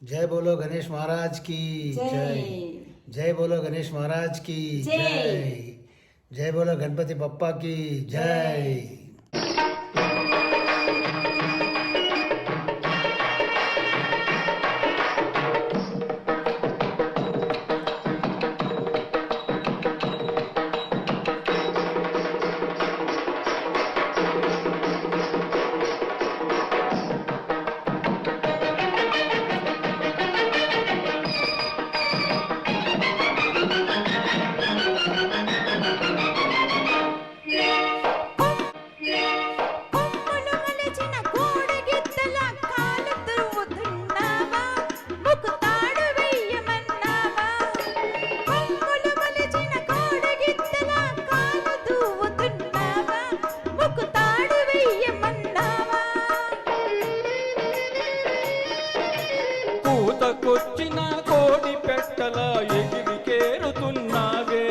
जय बोलो गणेश महाराज की जय। जय जय बोलो गणेश महाराज की जय। जय। जय बोलो गणपति बप्पा की जय। కొమ్ములు మొలిచిన కోడెగిత్తల కాలు దువ్వుతున్నావా? ముక్కుతాడు వెయ్యమన్నావా? కొమ్ములు మొలిచిన కోడెగిత్తల కాలు దువ్వుతున్నావా? ముక్కుతాడు వెయ్యమన్నావా? కూతకొచ్చిన కోడి పెట్టల ఎగిరి కేరుతున్నావే,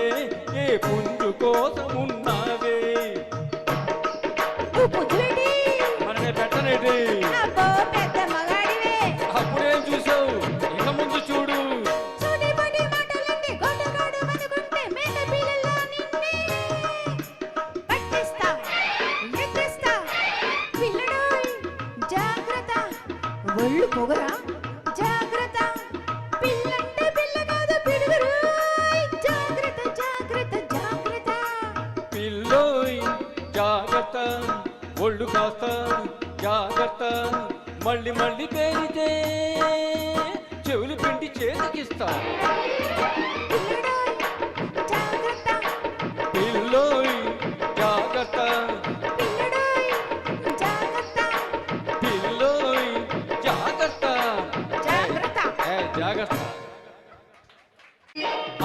ఏ పుంజు కోసమున్నావే? నువ్వు పువ్వులేటి? మననే పెట్టనేటి? అబ్బో పెద్ద మగాడివే. అప్పుడేం చూసావు, ఇక ముందు చూడు. సూటిబడి మాటలన్నీ గొడ్డగాడు అనుకుంటే మేక పిల్లలా నిన్నే పట్టిస్తా, ఎక్కిస్తా. పిల్లడోయ్ జాగ్రత్త, ఒళ్ళు పొగరా జాగ్రత్త. పిల్లంటే పిల్ల కాదు పిడుగురోయ్. జాగ్రత్త జాగ్రత్త జాగ్రత్త. పిల్లోయ్ జాగ్రత్త, ఒళ్ళు కాస్త జాగ్రత్త. మళ్ళీ మళ్ళీ పేరితే చెవులు పిండి చేతికిస్తా. పిల్లడోయ్ జాగ్రత్త, పిల్లోయ్ జాగ్రత్త, పిల్లడోయ్ జాగ్రత్త. పిల్లోయ్ జాగ్రత్త. జాగ్రత్త. జాగ్రత్త.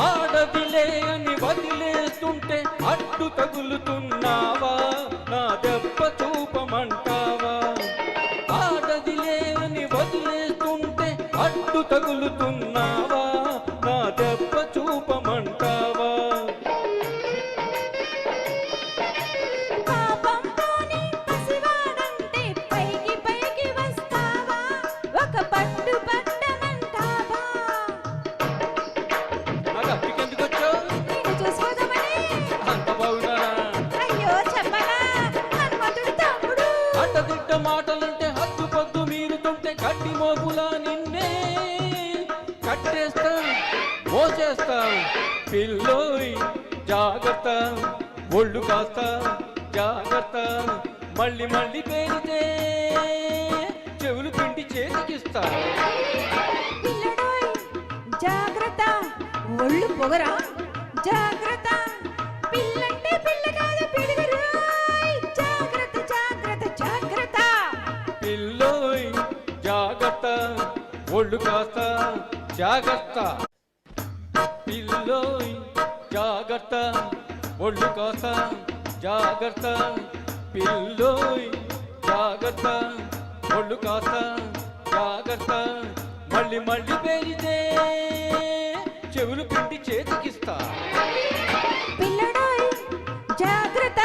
ఆడదిలే అని వదిలేస్తుంటే అడ్డు తగులుతున్నావా, నా దెబ్బ చూపమంటావా? ఆడదిలే అని వదిలేస్తుంటే అడ్డు తగులుతున్నావా, నా దెబ్బ చూపమంటావా? పాపం పోని పసివాడంటే పైకి పైకి వస్తావా? ఒక పట్టు పట్టమంటావా? నాకు అప్పికెందుకు వచ్చావు? నిన్ను చూసుకోదామని. అంత బాగున్నారా? అయ్యో చెప్పనా, హనుమంతుడి తమ్ముడు. అడ్డదిడ్డ మాటలంటే హద్దు పొద్దు మీరుతుంటే కట్టి మోపులా నిన్నే కట్టేస్తా, మోసేస్తా. పిల్లోయ్ జాగ్రత్త, ఒళ్ళు కాస్త జాగ్రత్త. మళ్ళీ మళ్ళీ పేరితే చెవులు పిండి చేతికిస్తా. పిల్లడోయ్ జాగ్రత్త, ఒళ్ళు పొగరా జాగ్రత్త. పిల్లంటే పిల్ల కాదు పిడుగురోయ్. జాగ్రత్త జాగ్రత్త జాగ్రత్త. పిల్లోయ్ జాగ్రత్త, ఒళ్ళు కాస్త జాగ్రత్త. పిల్లోయ్ జాగ్రత్త, ఒళ్ళు కాస్త జాగ్రత్త. పిల్లోయ్ జాగ్రత్త, ఒళ్ళు కాస్త జాగ్రత్త. మళ్ళీ మళ్ళీ పేరితే చెవులు పిండి చేతికిస్తా. పిల్లడోయ్ జాగ్రత్త,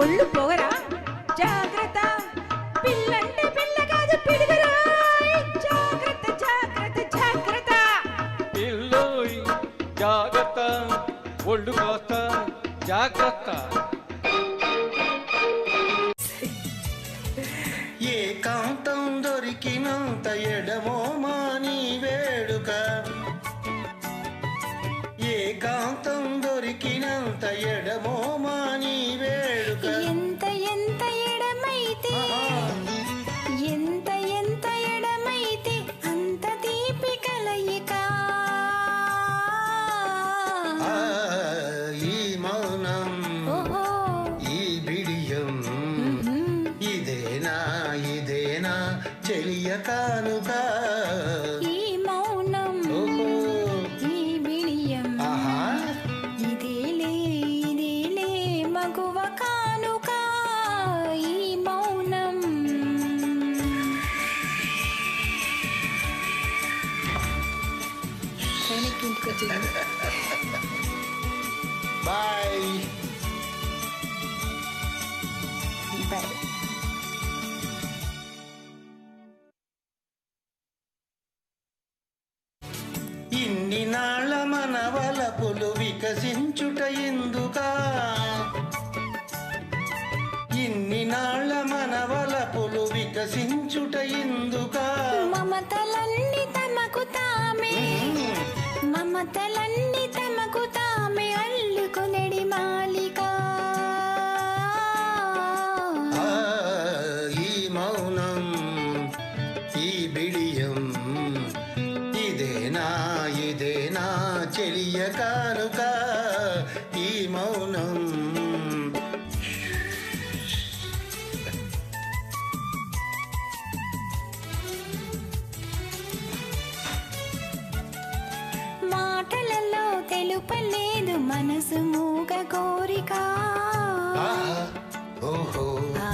ఒళ్ళు పొగరా జాగ్రత్త. పిల్లంటే పిల్ల కాదు పిడుగురోయ్. జాగ్రత్త జాగ్రత్త జాగ్రత్త. పిల్లోయ్ జాగ్రత్త, ఒళ్ళు కాస్త జాగ్రత్త. ఏకాంతం దొరికినంత ఎడమో మాని వేడుక, ఏకాంతం దొరికినంత ఎడమో మాని వేడుక. ఎంత ఎంత ఎడమైతే, ఎంత ఎంత ఎడమైతే అంత తీపి కలయిక. ఆ, ఈ మౌనం, ఓహో ఈ బిడియం, ఇదేనా ఇదేనా చెలియ కానుక. ఈ మౌనం, ఓహో, ఈ బిడియం, ఆహా, ఇదేలే ఇదేలే మగువ కానుక. ఈ మౌనం. బాయ్. బాయ్. ఇన్ని నాళ్ళ మన వలపులు వికసించుట ఎందుకా ఇన్ని నాళ్ళ మన వలపులు వికసించుట ఎందుకా మమతలన్నీ తమకు తామే మమతలన్నీ తమకు తామే అల్లుకొనెడి మాలిక ఆ, ఈ మౌనం ఈ బిడియం ఇదేనా చెలియ కానుక ఈ మౌనం మాటలలో తెలుపలేదు మనసు మూగ కోరిక ఆహా, ఓహో ఆ.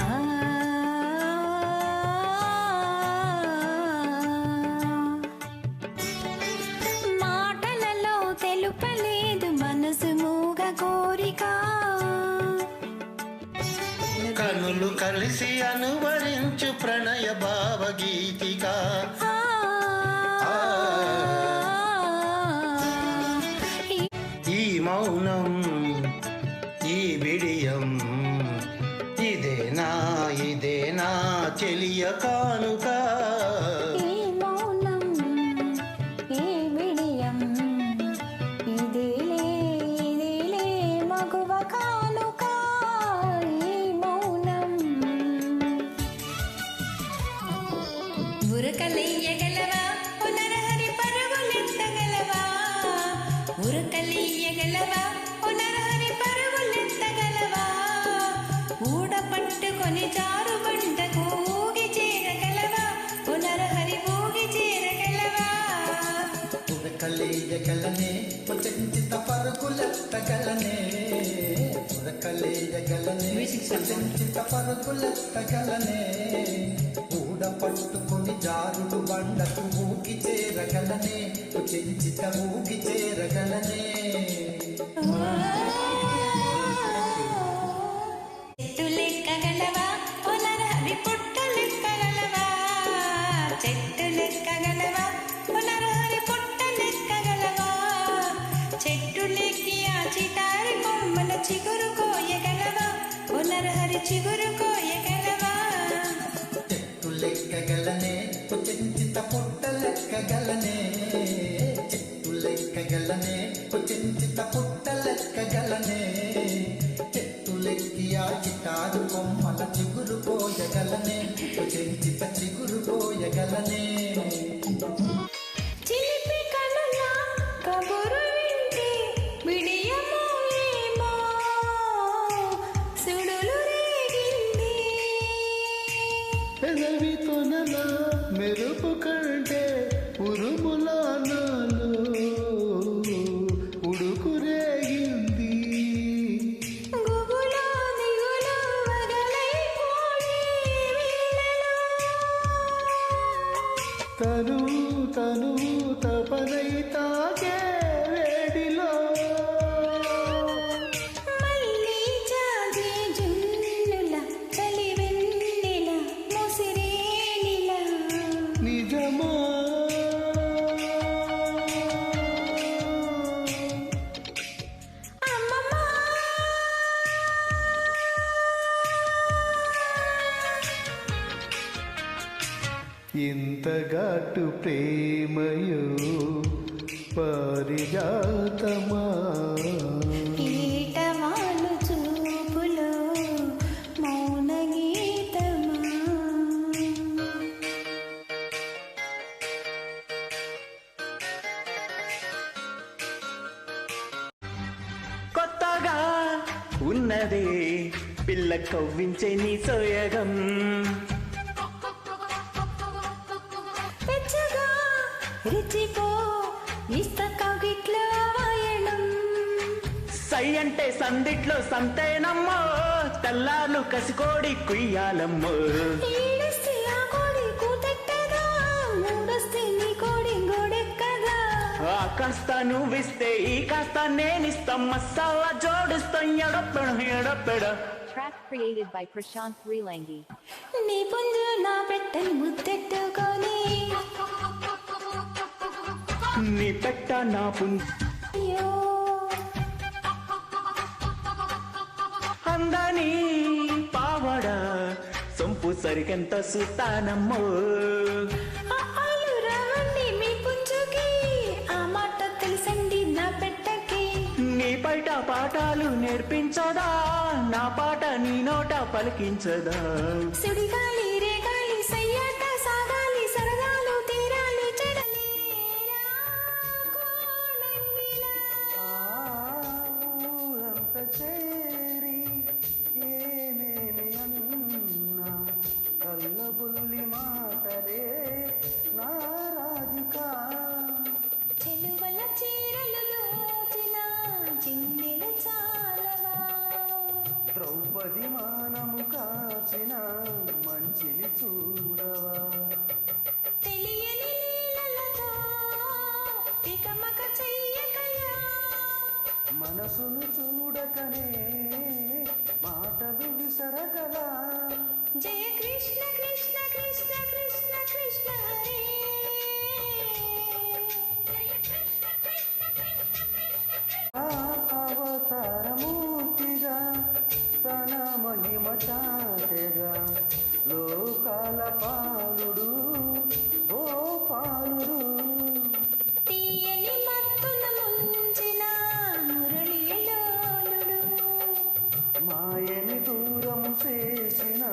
మాటలలో తెలుపలేదు మనసు మూగ కోరిక కనులు కలిసి అనువరించు ప్రణయ భావగీతిక ఈ మౌనం ఈ బిడియం ఇదేనా చెలియ కానుక ఈ మౌనం ఈ విడియం ఇదిలే మగువ కానుక ఈ మౌనం ఉరకలెయ్యగలవా పునరహరి పరుగులెత్తగలవా ఉరకలెయ్యగలవా పునరహరి పరుగులెత్తగలవా ఊడ పట్టుకొని జారు బండకు ఊగి చేరగలవా పునరహరి ఊగి చేరగలవా ఉరకలేయగలనే పొచెంచిత పరుగులెత్తగలనే ఉరకలేయగలనే పొచెంచిత పరుగులెత్తగలనే ఊడ పట్టుకొని జారుడు బండకు ఊగి చేరగలనే పొచెంచిత ఊగి చేరగలనే చెట్టు లెక్కగలవా పునరహరి పుట్ట లెక్కగలవా చెట్టు లెక్కగలవా పునరహరి పుట్ట లెక్కగలవా చెట్టు లెక్కి ఆ చిటారి కొమ్మల చిగురు కోయగలవా పునరహరి చిగురు కోయగలవా చెట్టు లెక్కగలనే పొచెంచిత పుట్ట లెక్కగలనే చెట్టు లెక్కగలనే పొచెంచిత పుట్ట లెక్కగలనే చెట్టు లెక్కి ఆ చిటారు కొమ్మల చిగురు కోయగలనే పొచెంచిత చిగురు కోయగలనే చిలిపి కనుల కబురు వింటే విడియమో ఏమో సుడులు రేగింది పెదవి కొనల మెరుపు కంటే ఉరుముల నాలో ఉడుకు రేగింది గుబులో దిగులో వగలైపోయి వీళ్ళలో తను తపనై తాకే వేడిలో మళ్ళీ జాగే జున్నుల చలి వెన్నెల ముసిరేనిలా నిజమా అమ్మమ్మ ఇంతగాటు ప్రేమయో పారిజాతమా ఈటవాలు చూపులో మౌన గీతమా కొత్తగా ఉన్నదే పిల్ల కవ్వించే నీ సోయగం వెచ్చగా రుచికో ఇస్త కవిట్లో వాయడం సై అంటే సందిట్లో సంతేనమ్మో తెల్లార్లు కసికోడి కుయ్యాలమ్మో ఈడస్తే ఆ కోడి కూతెట్టగా మూడొస్తే నీ కోడి గోడెక్కగా ఆ కాస్త నువ్విస్తే ఈ కాస్త నేనిస్తాం masala జోడిస్తాం ఎడపెడ Track created by Prashant Rilangi. నీ పుంజు నా పెట్టని ముద్దెట్టుకొని నీ పెట్ట నా పుణ్య అయ్యో అందని పావడ సొంపు సరికెంత సుతానమ్మో ఆలు రావండి మీ పుంజుకి ఆ మాట తెలుసండి నా పెట్టకి నీ బయట పాఠాలు నేర్పించదా నా పాట నీ నోట పలికించదా సుడిగాలి రేగాలి సయ్యాట సాగాలి సరదాలు తీరాలి చెడలేరా కోడంగిలా ఊరంత చేరి ఏమేమి అన్నా కల్లబుల్లి మాటలే నా రాధిక చెలువల చీరలు లోచిన జిన్నెల చాలవా ద్రౌపది మానము కాచిన మంచిని చూడవా తెలియని లీలలతో తికమక చెయ్యకయా మనసును చూడకనే మాటలు విసరగలా జయ కృష్ణ కృష్ణ కృష్ణ కృష్ణ కృష్ణ హరే ఆ అవతారమూర్తిగా తన మహిమ చాటెగా లోకాల పాలుడు గోపాలుడు తీయని మత్తున ముంచిన మురళిలోలుడు మాయని దూరము చేసిన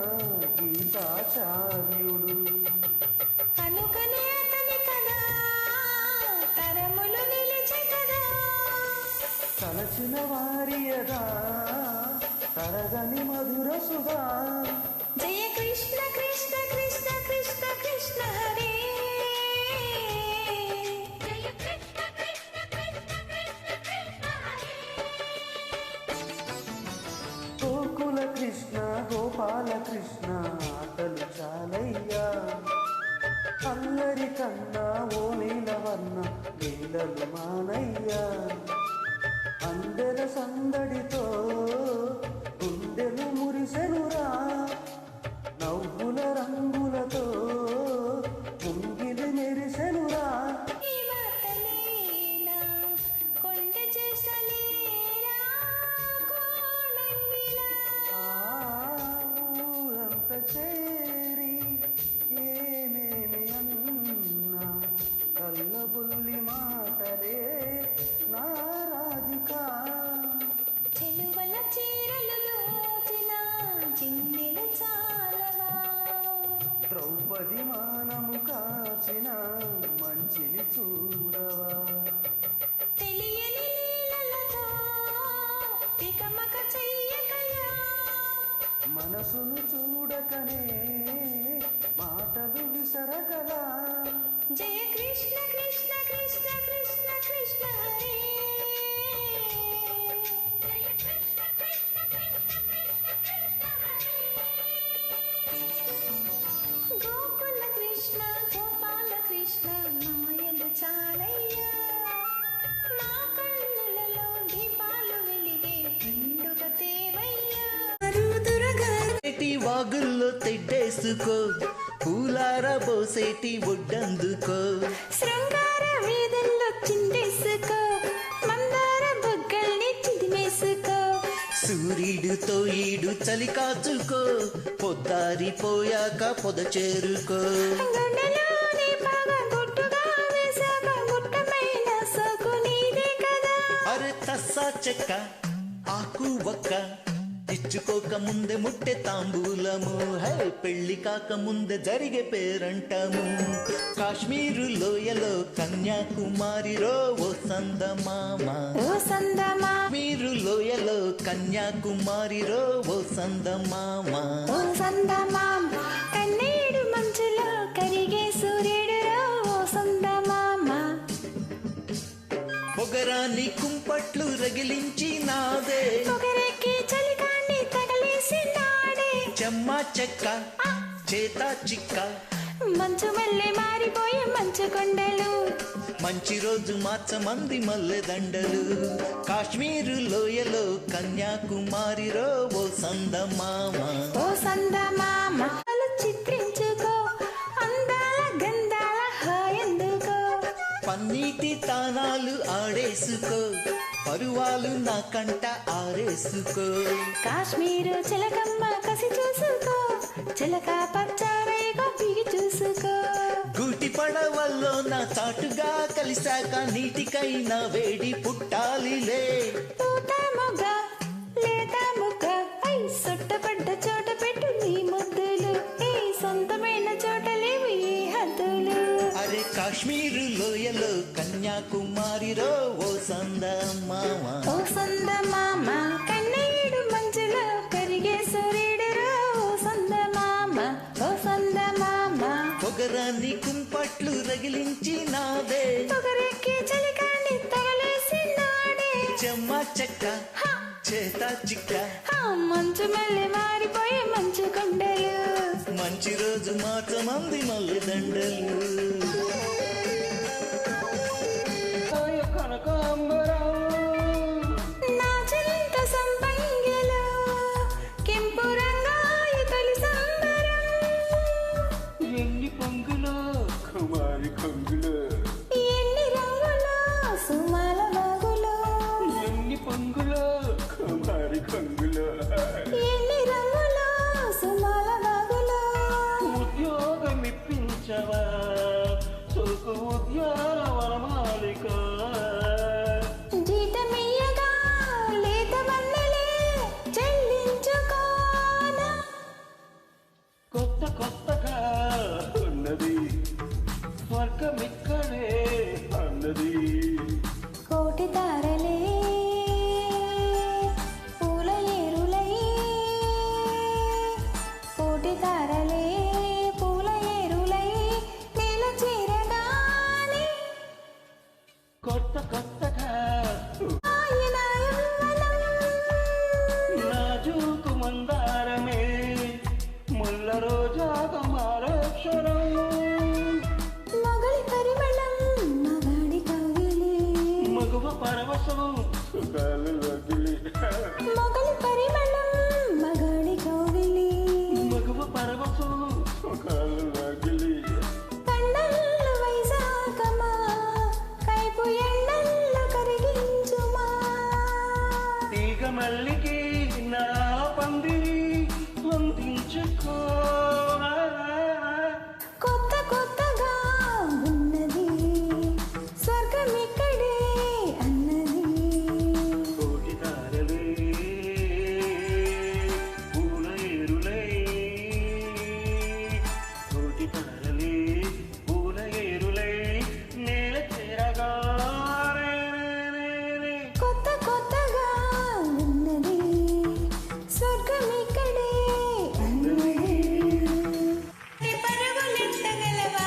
గీతాచార్యుడు కనుకనే అతని కదా తరములు నిలిచే కదా తలచిన వారియదా తరగని మధుర సుధా జయ కృష్ణ కృష్ణ కృష్ణ కృష్ణ కృష్ణ హరే గోకుల కృష్ణ గోపాల కృష్ణ ఆటలు చాలయ్యా అల్లరి కన్నా ఓ నీలవన్న నీలలు మానయ్యా అందెల సందడితో గుండెలు మురిసెనురా నవ్వుల రంగులతో ముంగిలి మెరిసెనురా ఈ వార్తలేనా కొండ చేసలేరా కోడంగిలా ఆ ఊరంత చేరి ఏమేమి అన్నా కల్లబుల్లి మాటలే నా రాధిక చెలువల చీరలు లోచిన జిన్నెల చాలవా ద్రౌపది మానము కాచిన మంచిని చూడవా తెలియని లీలలతో తికమక చెయ్యకయా మనసును చూడకనే మాటలు విసరగలా జయ కృష్ణ కృష్ణ కృష్ణ కృష్ణ కృష్ణ హరే గోకుల కృష్ణ గోపాల కృష్ణ మాయలు చాలయ్యా మా కన్నులలో దీపాలు వెలిగే పండుగ తేవయ్యా ఏటి వాగుల్లో తెడ్డేసుకో పూలార బోసేటి ఒడ్డందుకో శృంగార వీధుల్లో చిండేసుకో మందార బొగ్గల్ని చిదిమేసుకో సూర్యుడితో ఈడు చలి కాచుకో పొద్దారిపోయాక పొద చేరుకో గుండెలోని బాగా గుట్టుగా వేసాక గుట్టమైన సోకు నీదే కదా అరే తస్సా చెక్క ఆకు ఒక్క ఇచ్చుకోక ముందే ముట్టె తాంబూలము హే పెళ్లి కాక ముందే జరిగే పేరంటము కాశ్మీరు లోయలో కన్యాకుమారిరో ఓ సందమామ ఓ సందమా మీరు లోయలో కన్యాకుమారిరో ఓ సందమామ ఓ సందమామ కన్నీడు మంచులో కరిగే సూర్యుడు ఓ సందమామ పొగరాని కుంపట్లు రగిలించి నాదే పొగరెక్కి చలికాన్ని తగలేసి నాడే చెమ్మా చెక్క చేత చిక్క మంచు మల్లె మారిపోయే మంచు కొండలు మంచి రోజు మార్చమంది మల్లెదండలు కాశ్మీరు లోయలో కన్యాకుమారిరో ఓ సందమామ ఓ సందమామ చిత్రించుకో అందాల గంధాల హాయందుకో పన్నీటి తానాలు ఆడేసుకో, పరువాలు నా కంట ఆరేసుకో. కాశ్మీరు చిలకమ్మ కసి చూసుకో, చిలక పచ్చారైగా పిగి చూసుకో. గూటి పడవల్లో నా చాటుగా కలిసాక నీటికైనా వేడి పుట్టాలిలే. పూత మొగ్గ లేత మొగ్గ ఐ సొట్టపడ్డ చోట పెట్టు నీ ముద్దులు, ఈ సొంతమైన చోట లేవు ఈ హద్దులు. అరే కాశ్మీరు లోయలో కన్యాకుమారిలో ఓ సందమామ, ఓ సందమామ కన్నీడు మంచులో కరిగే సూర్యుడురో. ఓ సందమామ ఓ సందమామ పొగరాన్ని కుంపట్లు రగిలించినాదే, పొగరెక్కి చలికాన్ని తగలేసినాడే. చెమ్మ చెక్క చేత చిక్క, ఆ మంచు మళ్ళీ మారిపోయే మంచు కొండలు. మంచి రోజు మార్చమంది మల్లె దండలు. కనకాంబరం నా చెంత సంపంగిలో కెంపు రంగాయి తొలి సంబరం. ఎన్ని పొంగులో కుమారి కొంగులో, ఎన్ని రంగులో సుమాల వాగులో, ఎన్ని పొంగులో కుమారి కొంగులో. ఎన్ని రంగులో సుమాల వాగులో. ఉద్యోగం ఇప్పించవా సోకు ఉద్యానవనమాలిక. జీతమియ్యగా లేత వన్నెలే చెల్లించుకోనా. కొత్త కొత్తగా ఉన్నది స్వర్గమిక్కడే అన్నది. కోటి తారలే పూల ఏరులై, కోటి తారలే పూల ఏరులై నేల చేరగానే. కొత్త కొత్తగా ఆయన యవ్వనం నాజూకు మందారమే ముల్ల రోజాగా మారోక్షరం. మొగలి పరిమళం మగాడి కౌగిలి, మగువ పరవశం సుఖాలు రగిలి. మొగలి పరిమళం మగాడి కౌగిలి. మగువ పరవశం సుఖాలు రగిలి. కండళ్ళు వైశాఖమా కైపు ఎండల్లో కరిగించుమా. తీగ మల్లికి నా పందిరి అందించుకో. కొత్త కొత్తగా ఉన్నది స్వర్గం ఇక్కడే అన్నది. కోటి తారలే పూల ఏరులై, కోటి తారలే పూల ఏరులై నేల చేరగా. కొత్త కొత్తగా ఉన్నది స్వర్గం ఇక్కడే అన్నది. పరుగులెత్తగలవా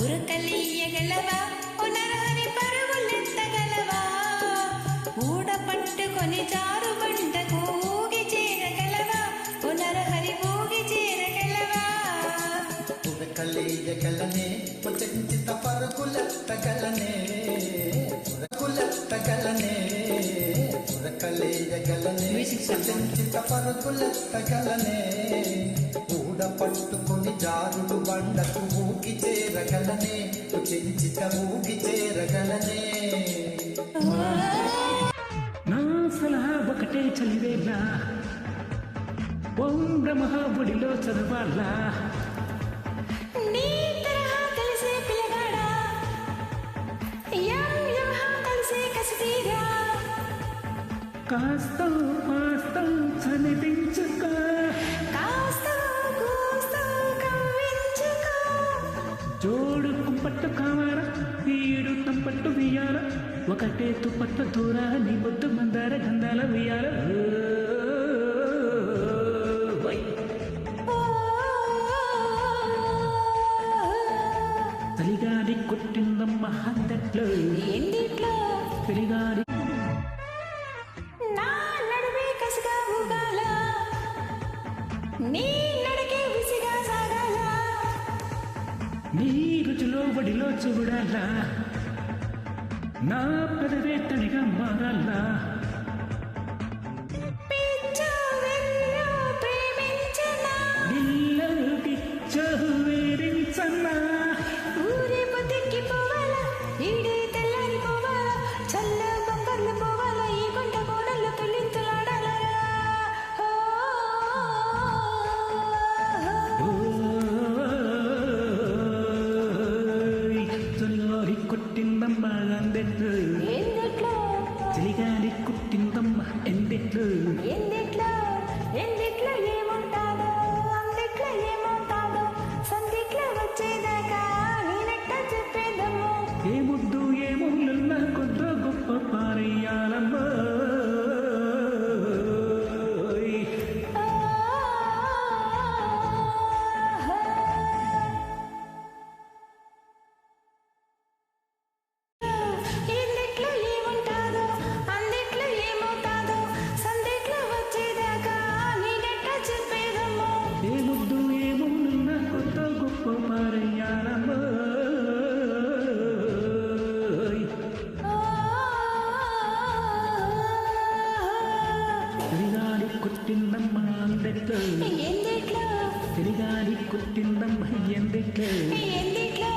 ఉరకలియ్యగలవా ఓ నరహరి పరుగులెత్తగలవా. ఊడ పట్టుకొని జారు బండకు ఊగి చేరగలవా ఓ నరహరి ఊగి చేరగలవా. ఉరకలేయగలనే పొచెంచిత పరుగులెత్తగలనే, పరుగులెత్తగలనే, ఉరకలేయగలనే పొచెంచిత పరుగులెత్తగలనే. ఊడ పట్టుకొని జారుడు బండకు ఊగి చేరగలనే, పొచెంచిత ఊగి చేరగలనే. నా సలహా ఒకటే చలివేలా, ఓం బ్రహ్మ ఒడిలో చదవాలా. నీ తరహా కలిసే పిల్లగాడా యం యమహా కలిసే కసితీరా. కాస్త పాస్త చనిపించుకో, కాస్త కూస్త కవ్వించుకో. జోడు కుంపట్టు కావాలా, వీడు తంపట్టు వియ్యాల, ఒకటే తుప్పట్టు దూరాల నీ బొద్దు మందార గంధాల వియ్యాల. చలిగాలి కొట్టిందమ్మ హద్దట్లో, ఎన్నిట్లో చలిగాలి నా నడుమే కసిగా ఊగాల, నీ నడకే విసిగా సాగాల. నీ రుచిలో బడిలో చూడాలా, నా పదవే తడిగా మారాలా. పిచ్చో వెల్లో ప్రేమించనా, నిల్లు గిచ్చో వేరించన్నా, ఊరే బతికి పోవాలా ఎందిట్లో ఎందిట్లో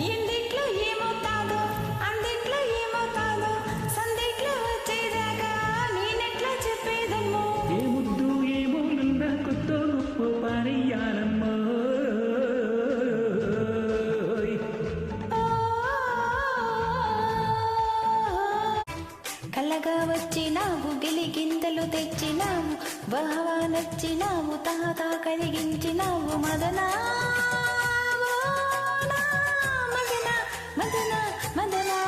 ఎందిట్లో ఏమవుతాదో అందిట్లో ఏమవుతాదో సందిట్లో వచ్చేదాకా నేనెట్లా చెప్పేదమ్మో ఏ ముద్దు ఏమో నిన్న కొత్త గొప్ప పారయ్యాలమ్మో కలగా వచ్చినావు గిలిగింతలు తెచ్చినావు బావా నచ్చినావు తాతా కలిగించినావు మదనా మదనా మదనా మదనా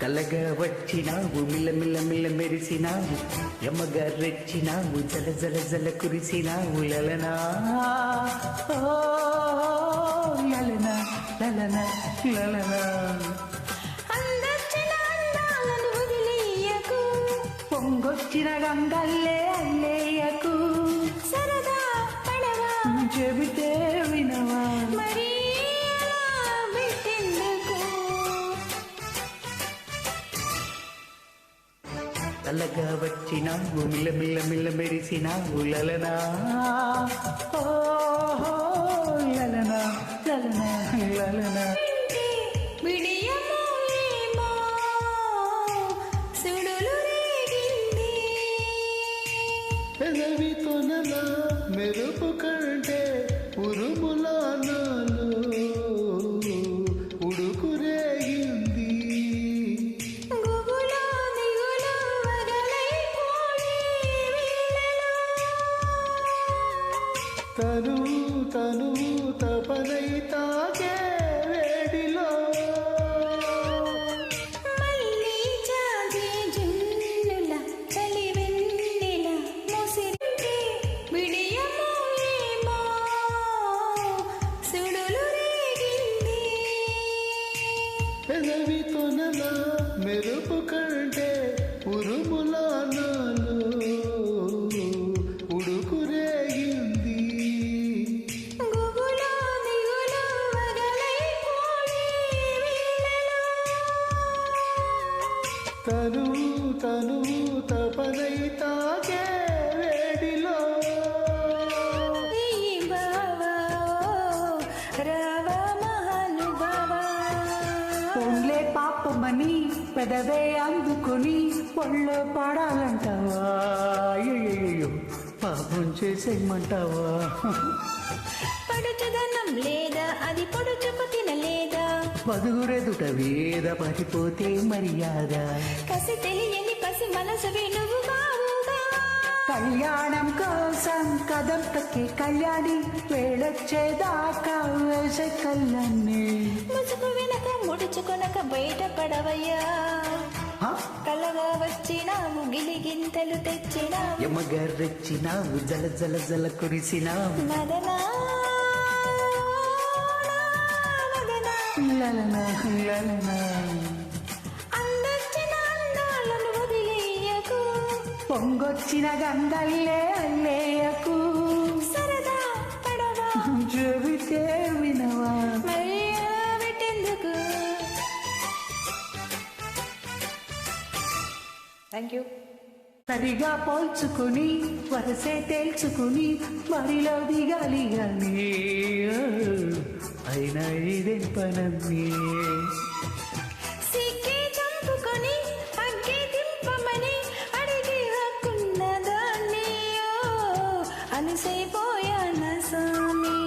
కలగా వచ్చినావు మిల్ల మిల్ల మిల్ల మెరిసినావు యమ్మగా రెచ్చినావు జల జల జల కురిసినావు లలనా ఓ, లలనా లలనా లలనా అందొచ్చిన అందాలను వదిలేయకు పొంగొచ్చిన గంగల్లే అల్లేయకు సరదా పడవా చెబితే వినవా మరి అలా పెట్టెందుకు కలగా వచ్చినావు మిల్ల మిల్ల మిల్ల మెరిసినావు లలనా ఓ, లలనా లలనా లలనా విడియమో ఏమో సుడులు రేగింది పెదవి తొనల మెరుపు కంటే ఉరుములా నాలో ఉడుకు రేగింది గుబులో దిగులో వగలైపోయి వీణలో తను తను తపనై తాగే వేడిలో మళ్ళీ జాగే జున్నుల చలి వెన్నెల ముసిరి విడియమో ఏమో సుడులు రేగింది పెదవి తొనల మెరుపు కంటే ఉరుములా నాలో ఉడుకు రేగింది గుబులో దిగులో వగలైపోయి వీణలో తను తను తపనై తాగే వేడిలో ఈ బావా రావా మహానుభావా పొండ్లే పాపమని పెదవే అందుకొని ఒళ్ళో పాడాలంటావా అయ్యయ్యో పాపం చేసేయమంటావా పడుచుదనం లేదా అది పొడుచుకు తినలేదా పదుగురెదుట వేద పడిపోతే మర్యాద కసి తెలియని పసి మనసు నువ్వు కావుగా కళ్యాణం కోసం కదం తొక్కి కళ్యాణి వేళొచ్చేదాకా వేసే కళ్ళన్నీ ముసుగు వెనక ముడుచుకొనక బయటపడవయ్యా కలగా వచ్చినావు గిలిగింతలు తెచ్చినావు యమగర్రెచ్చినావు జల జల జల కురిసినావు మదనా మదనా లలనా లలనా అందొచ్చిన అందాలను వదిలేయకు పొంగొచ్చిన గంగల్లే అల్లేయకు సరదా పడవా చెబితే వినవా మరి అలా పెట్టేందుకు థ్యాంక్ యూ సరిగా పోల్చుకుని వరసే తేల్చుకుని మరిలో దిగాలి గాని అయినా ఇదేం పనమ్మి సిక్కి చంపుకొని అగ్గి దింపమని అడిగి హక్కున్న దాన్ని అలసైపోయాన స్వామి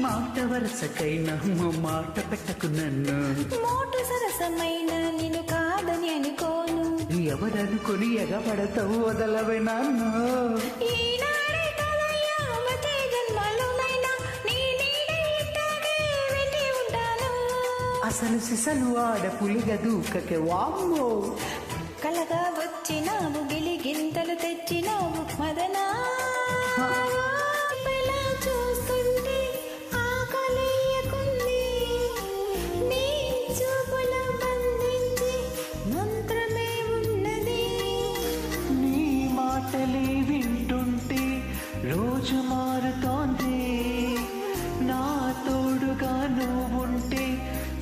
మాట వరసకైనా మాట పెట్టకు నన్ను మోటు సరసమైన నిన్ను కాదని అనుకోను ఎవరనుకుని ఎగబడతావు వదలవే నన్ను ఈనాడే కలయ్యా వచ్చే జన్మలోనైనా నీ నీడే ఇట్టాగే వెంటి ఉంటాను అసలు సిసలు ఆడ పులిగ దూకకే వామ్మో కలగా వచ్చినావు గిలిగింతలు తెచ్చినావు మదనా ఇలా చూస్తుంటే ఆకలేయకుంది నీ చూపుల బంధించి మంత్రమే ఉన్నది నీ మాటలే వింటుంటే రోజు మారుతోంది నా తోడుగా నువ్వుంటే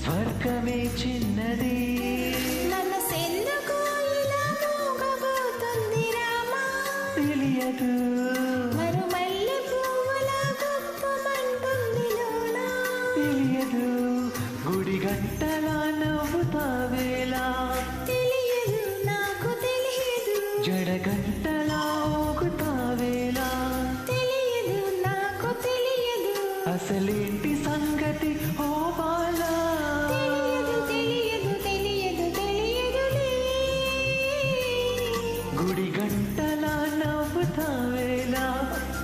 స్వర్గమే చిన్నది మనసెందుకు ఇలా మూగబోతుంది రామా తెలియదు మరుమల్లె పువ్వుల గుప్పమంటుంది గుడి గంటలా నవ్వుతావేలా తెలియదు నాకు తెలియదు జడ గంటలా ఊగుతావేలా తెలియదు నాకు తెలియదు అసలేంటి సంగతి ఓ బాలా తెలియదు తెలియదు తెలియదు తెలియదులే గుడి గంటలా నవ్వుతావేలా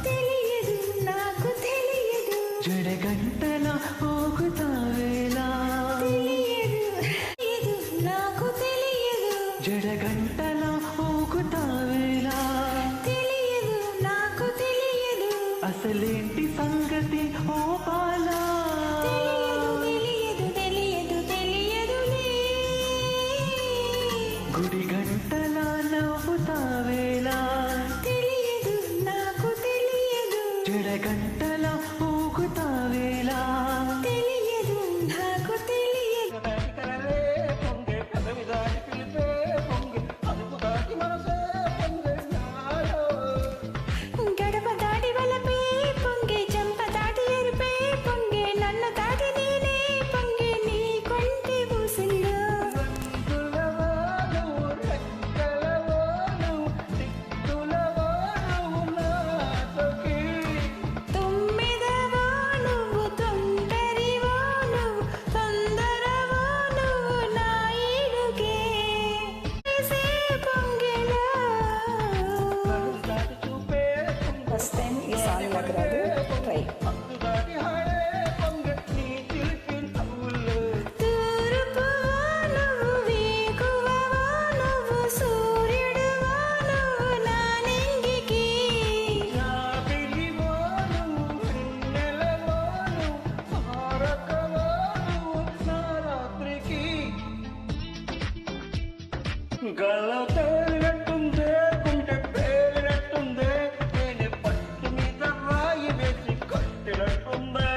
తెలియదు నాకు తెలియదు జడ గంటలా ఊగుతావేలా తెలియదు నాకు తెలియదు జడ గంటలా ఊగుతావేలా తెలియదు నాకు తెలియదు అసలేంటి సంగతి ఓ బాలా తెలియదు తెలియదు తెలియదులే గుడి గంటలా నవ్వుతావేలా తెలియదు నాకు తెలియదు జడ గంటలా ఊగుతావేలా తెలియదు నాకు తెలియదు గడప దాటి వలపే పొంగే చెంప దాటి ఎరిపే పొంగే నన్ను దాటి నేనే పొంగే నీ కొంటి పూసిందో తొమ్మిదవో నువ్వు తొందరివో నువ్వు తొందరవో నువ్వు నా ఈడుకే వేసే పొంగెలో ఫస్ట్ టైం ఈ సాంగ్ నాకు రాదు ట్రై తూర్పువో నువ్వు వేకువవో నువ్వు సూర్యుడువో నువ్వు నా నింగికి గల్ల తేలినట్టుందే గుండె పేలినట్టుందే నేను పట్టు మీద రాయి వేసి కట్టినట్టుందే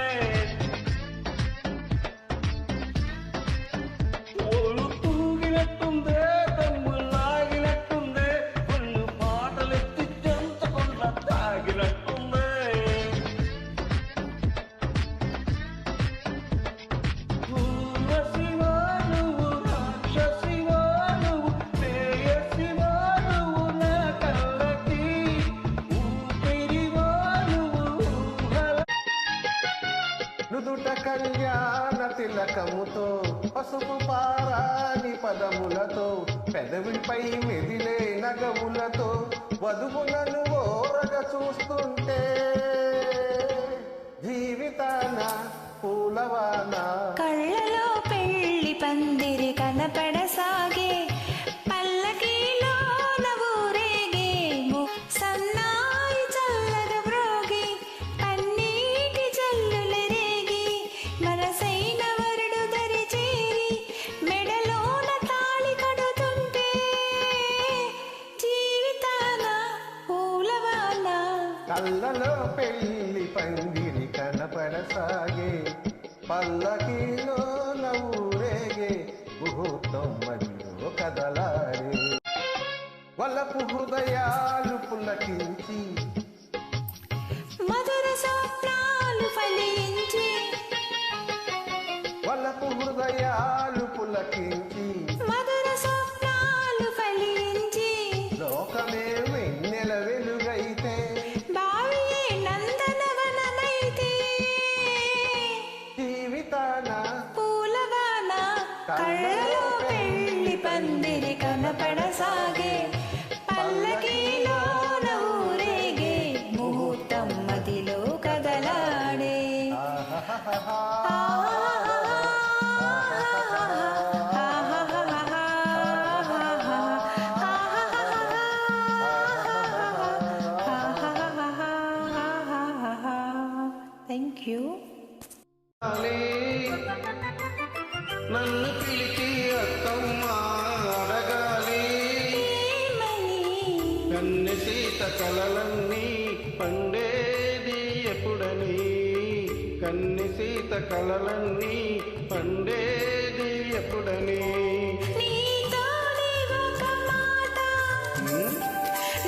ఓలు తూగినట్టుందే తమ్ము లాగినట్టుందే ఒళ్ళు మాటలెత్తి చెంతకుండా తాగినట్టుందే ఊర్వశివా నువ్వు రాక్షసివా నువ్వు ప్రేయసివా నువ్వు నా కళ్ళకి ఊపిరివా నువ్వు ఊహల నుదుట కళ్యాణ తిలకముతో పసుపు పారాని పదములతో పెదవిపై మెదిలే నగములతో వధువులను ఓరగ చూస్తుంటే జీవితాన పూలవాన కళ్ళలో పెళ్లి పందిరి కనపడసాగే పల్లకీలో నవ్వురేగే సన్నాయి చల్లగా బ్రోగి పన్నీటి జల్లుల రేగి మనసైన వరుడు దరి చేరి మెడలోన తాళి కడుతుంటే జీవితాన పూలవాన కళ్ళలో పెళ్లి పందిరి కనపడసాగే పల్లకీలో నవ్వురేగే ముహూర్తం మదిలో కదలాడే వలపు హృదయాలు పులకించి మధుర స్వప్నాలు ఫలించి వలపు హృదయాలు పులకించి మధుర స్వప్నాలు ఫలించి లోకమే వెన్నెల వెలుగైతే బావియే నందనవనమైతే జీవితాన పూలవాన కళ్ళలో పెళ్లి పందిరి కనపడసాగే పల్లకీలో ఊరేగే ముహూర్తం మదిలో కదలాడే థ్యాంక్ యూ నన్ను పిలిచి అత్తమ్మా అడగాలి కన్నె సీత కలలన్నీ పండేది ఎప్పుడని కన్నె సీత కలలన్నీ పండేది ఎప్పుడని నీతోనే ఒక మాట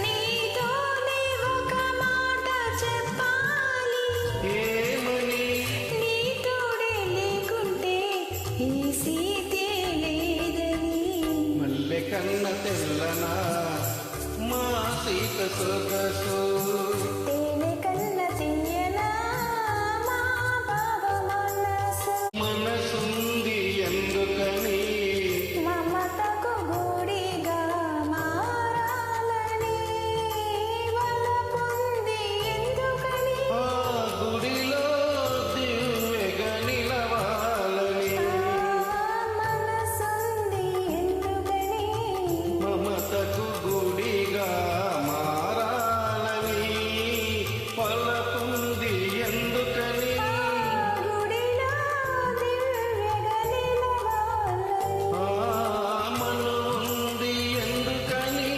నీతోనే ఒక మాట చెప్పాలి ఏమని నీ తోడే లేకుంటే కన్న తెల్లనా మా సీత సొగసు తేనె కన్న తీయనా మా బావ మనసు మనసుంది ఎందుకని మమతకు గుడిగా మారాలని వలపుంది ఎందుకని ఆ గుడిలో దివ్వెగా నిలవాలని మనసుంది ఎందుకని మమతకు గుడిగా మారాలని పలపుంది ఎందుకని గుడిలో దివ్యగా నిలవాలని ఆ మనుంది ఎందుకని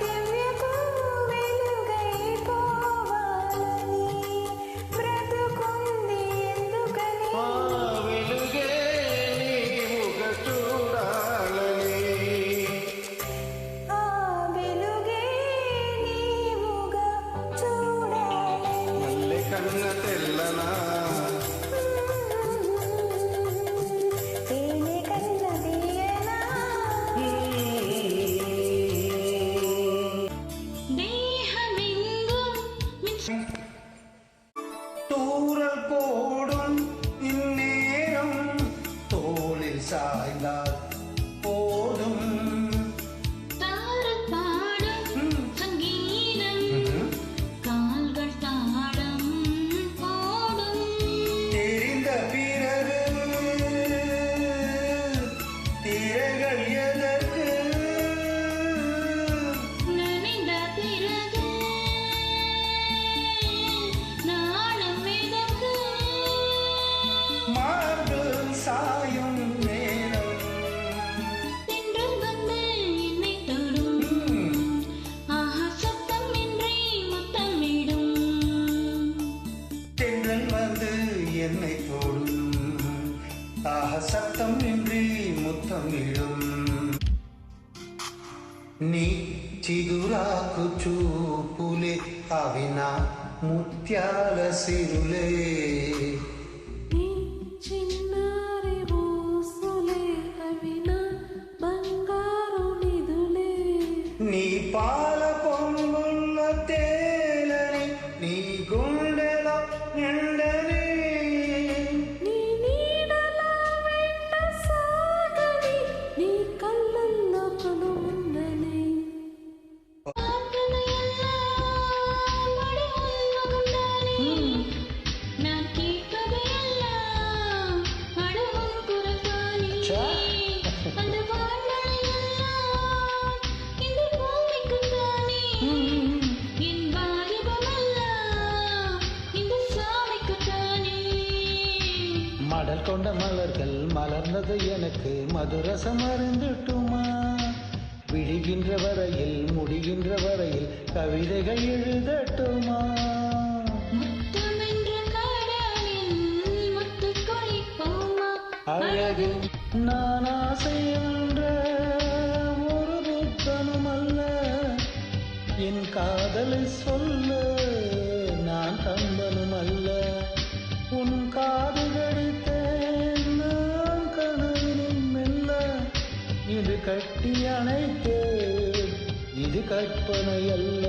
దివ్యకు వెలుగైపోవాలని బ్రతుకుంది ఎందుకని ఆ వెలుగే నీవుగ చూడాలని ఆ వెలుగే నీవుగా చూడాలని మల్లె కన్న తెల్లనా తేనె కన్న తీయనా தூரல் போடும் இந்நேரம் தோளில் சாய்ந்தால் போதும் தெரிந்த பிறகு திரைகள் எதற்கு மார்பு சாயும் நேரம் தென்றல் வந்து என்னை தொடும் ஆக சத்தம் இன்றி முத்தமிடும் నీ చిగురాకు చూపులే అవినా ముత్యాల సిరులే చిన్నారి ఊసులే అవిన బంగారు నిధులే నీ పాల పొంగున్న తేలని నీ గుండెలో నిండని నీ నీడలా వెంట సాగని నీ కళ్ళల్లో కనుముందని மடல் கொண்ட மலர்கள் மலர்ந்தது எனக்கு மதுரசம் அருந்துட்டுமா விடுகின்ற வரையில் முடிகின்ற வரையில் கவிதைகள் எழுதட்டுமா அழகு நான் ஆசை என்ற ஒரு புத்தனும் அல்ல என் காதலை சொல்ல நான் கம்பனும் அல்ல உன் காது கடித்தேன் நான் கனவிலும் மெல்ல இது கட்டி அணைத்தேன் இது கற்பனை அல்ல